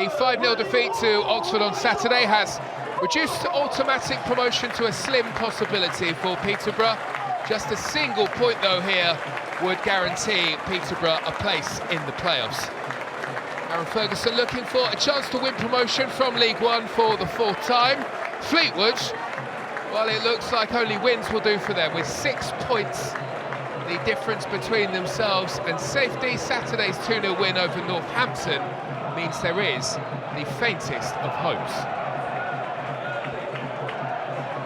The 5-0 defeat to Oxford on Saturday has reduced automatic promotion to a slim possibility for Peterborough. Just a single point, though, here would guarantee Peterborough a place in the playoffs. Aaron Ferguson looking for a chance to win promotion from League One for the 4th time. Fleetwood, well, it looks like only wins will do for them, with 6 points the difference between themselves and safety. Saturday's 2-0 win over Northampton means there is the faintest of hopes.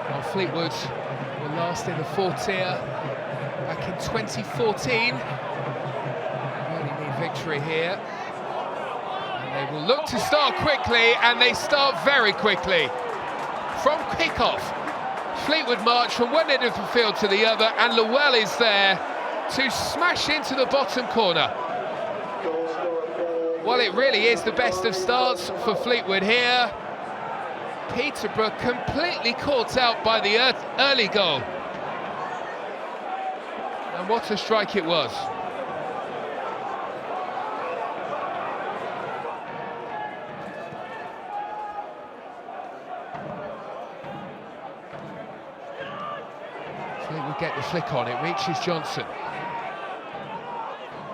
Well, Fleetwood were last in the 4th tier back in 2014. Really need victory here. And they will look to start quickly, and they start very quickly. From kick-off, Fleetwood march from one end of the field to the other, and Llewell is there to smash into the bottom corner. Well, it really is the best of starts for Fleetwood here. Peterborough completely caught out by the early goal. And what a strike it was. Fleetwood get the flick on, it reaches Johnson.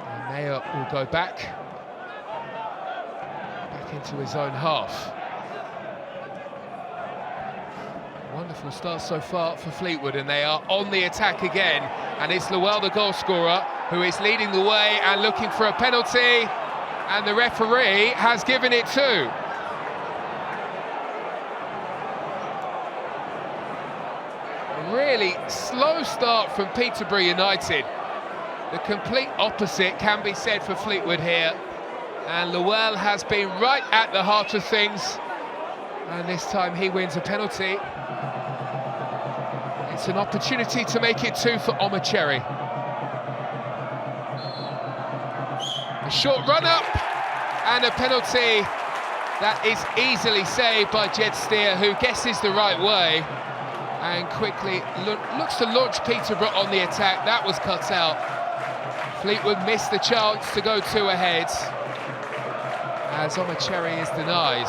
And Mayer will go back into his own half. Wonderful start so far for Fleetwood, and they are on the attack again. And it's Llewell, the goal scorer, who is leading the way and looking for a penalty. And the referee has given it too. A really slow start from Peterborough United. The complete opposite can be said for Fleetwood here. And Llewell has been right at the heart of things, and this time he wins a penalty. It's an opportunity to make it 2 for Omocheri. A short run-up, and a penalty that is easily saved by Jed Steer, who guesses the right way and quickly looks to launch Peterborough on the attack. That was cut out. Fleetwood missed the chance to go 2 ahead, as Omocheri is denied.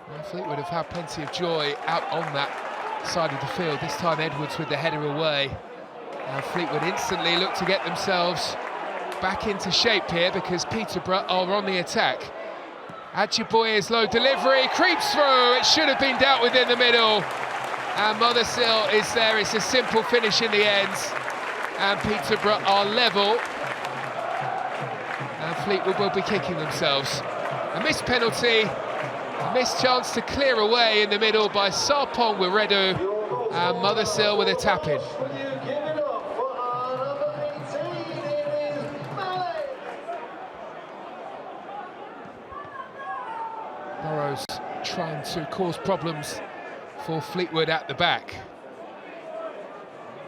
Well, Fleetwood have had plenty of joy out on that side of the field. This time Edwards with the header away. And Fleetwood instantly look to get themselves back into shape here, because Peterborough are on the attack. Ajiboye's low delivery creeps through. It should have been dealt with in the middle. And Mothersill is there. It's a simple finish in the end. And Peterborough are level, and Fleetwood will be kicking themselves. A missed penalty, a missed chance to clear away in the middle by Sarpong Wiredu, and Mothersill with a tap-in. Burrows trying to cause problems for Fleetwood at the back.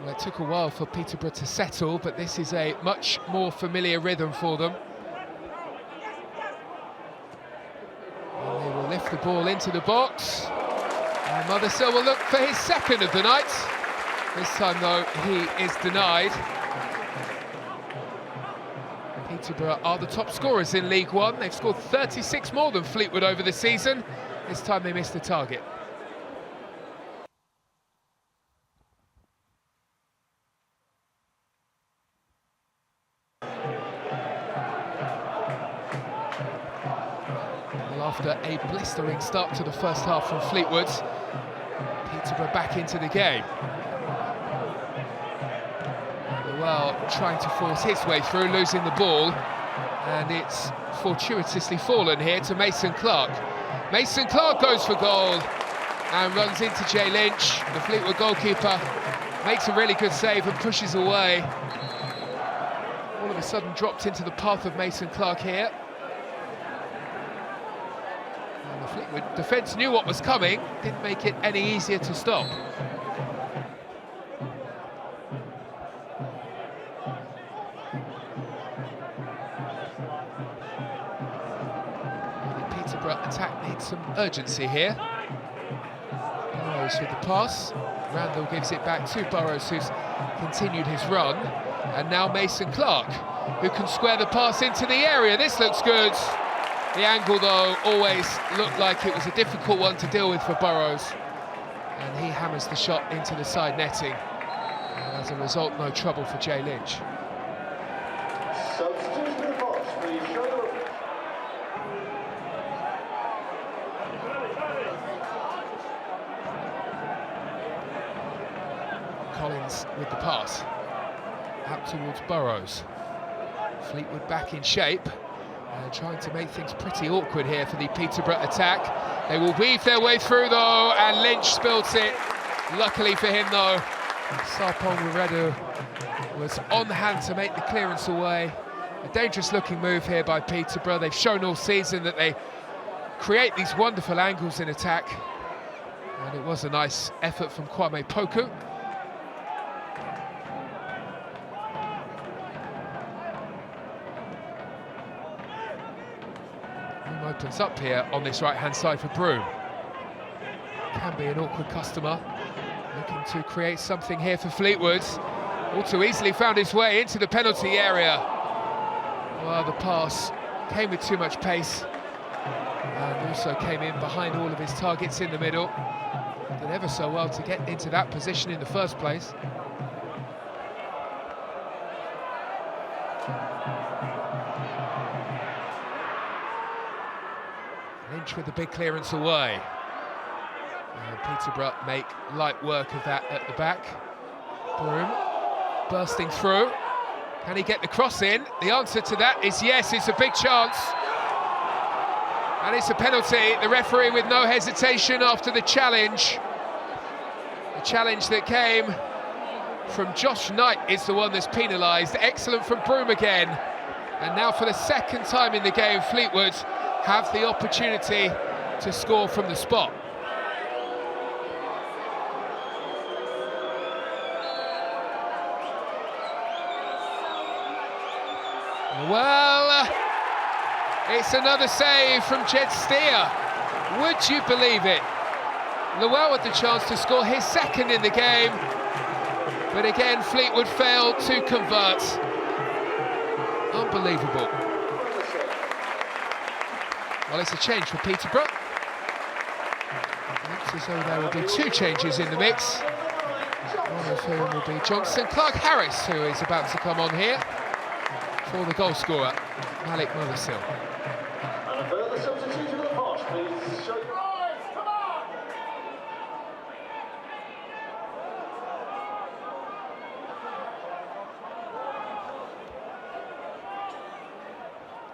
Well, it took a while for Peterborough to settle, but this is a much more familiar rhythm for them. And they will lift the ball into the box. And Mothersill will look for his 2nd of the night. This time, though, he is denied. Peterborough are the top scorers in League One. They've scored 36 more than Fleetwood over the season. This time they missed the target. After a blistering start to the first half from Fleetwood, Peterborough back into the game. Llewell trying to force his way through, losing the ball, and it's fortuitously fallen here to Mason Clark. Mason Clark goes for goal and runs into Jay Lynch. The Fleetwood goalkeeper makes a really good save and pushes away. All of a sudden dropped into the path of Mason Clark here. The Fleetwood defence knew what was coming, didn't make it any easier to stop. The Peterborough attack needs some urgency here. Burrows with the pass. Randall gives it back to Burrows, who's continued his run. And now Mason Clark, who can square the pass into the area. This looks good. The angle, though, always looked like it was a difficult one to deal with for Burrows. And he hammers the shot into the side netting. And as a result, no trouble for Jay Lynch. Collins with the pass. Out towards Burrows. Fleetwood back in shape. And trying to make things pretty awkward here for the Peterborough attack. They will weave their way through, though, and Lynch spilt it. Luckily for him, though, Sarpong Wiredu was on hand to make the clearance away. A dangerous-looking move here by Peterborough. They've shown all season that they create these wonderful angles in attack. And it was a nice effort from Kwame Poku. Opens up here on this right-hand side for Broome. Can be an awkward customer, looking to create something here for Fleetwood. All too easily found his way into the penalty area. Well, the pass came with too much pace and also came in behind all of his targets in the middle. Did ever so well to get into that position in the first place. Lynch with the big clearance away. And Peterborough make light work of that at the back. Broome bursting through. Can he get the cross in? The answer to that is yes, it's a big chance. And it's a penalty. The referee with no hesitation after the challenge. The challenge that came from Josh Knight is the one that's penalised. Excellent from Broome again. And now for the second time in the game, Fleetwood have the opportunity to score from the spot. Well, it's another save from Jed Steer. Would you believe it? Llewellyn with the chance to score his second in the game, but again Fleetwood failed to convert. Unbelievable. Well, it's a change for Peterborough. Looks as though there will be two changes in the mix. One of whom will be Johnson Clark-Harris, who is about to come on here for the goal scorer, Malik Mothersill. And a further substitution for the Posh, please. Show your eyes, come on!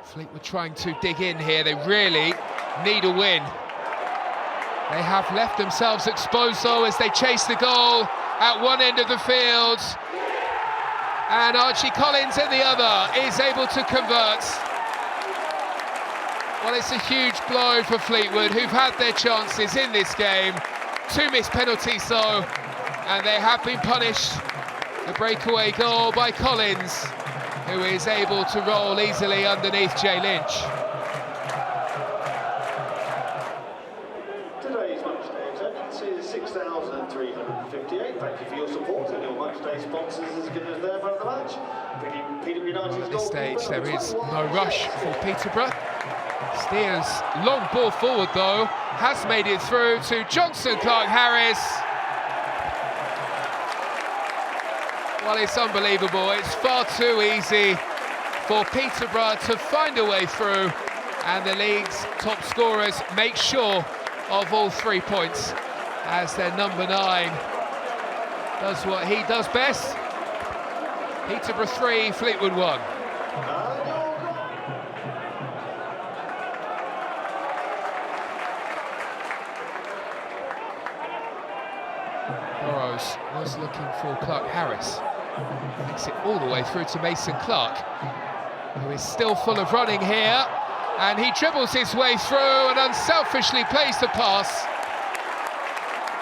Fleetwood trying to dig in here. They really need a win. They have left themselves exposed, though, as they chase the goal at one end of the field. And Archie Collins at the other is able to convert. Well, it's a huge blow for Fleetwood, who've had their chances in this game. Two missed penalties, though, and they have been punished. The breakaway goal by Collins, who is able to roll easily underneath Jay Lynch. Today's matchday attendance is 6,358. Thank you for your support and your matchday sponsors as given us their part of the match. Peterborough United. At this stage, there is no rush for Peterborough. Steers long ball forward, though, has made it through to Johnson Clark-Harris. Well, it's unbelievable. It's far too easy for Peterborough to find a way through, and the league's top scorers make sure of all 3 points as their number 9 does what he does best. Peterborough 3, Fleetwood 1. Burrows was looking for Clark-Harris. Makes it all the way through to Mason Clark, who is still full of running here, and he dribbles his way through and unselfishly plays the pass.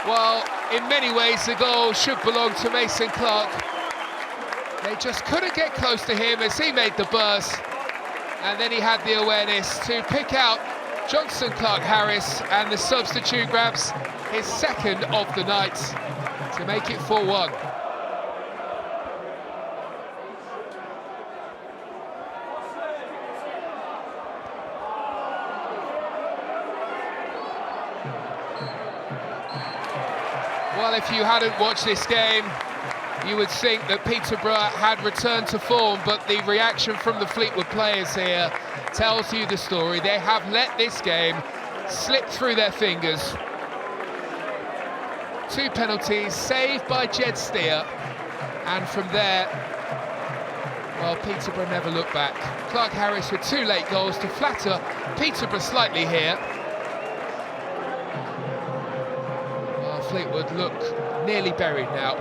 Well, in many ways the goal should belong to Mason Clark. They just couldn't get close to him as he made the burst, and then he had the awareness to pick out Johnson Clark-Harris, and the substitute grabs his second of the night to make it 4-1. Well, if you hadn't watched this game, you would think that Peterborough had returned to form, but the reaction from the Fleetwood players here tells you the story. They have let this game slip through their fingers. 2 penalties, saved by Jed Steer, and from there, well, Peterborough never looked back. Clark Harris with 2 late goals to flatter Peterborough slightly here. Well, Fleetwood look nearly buried now.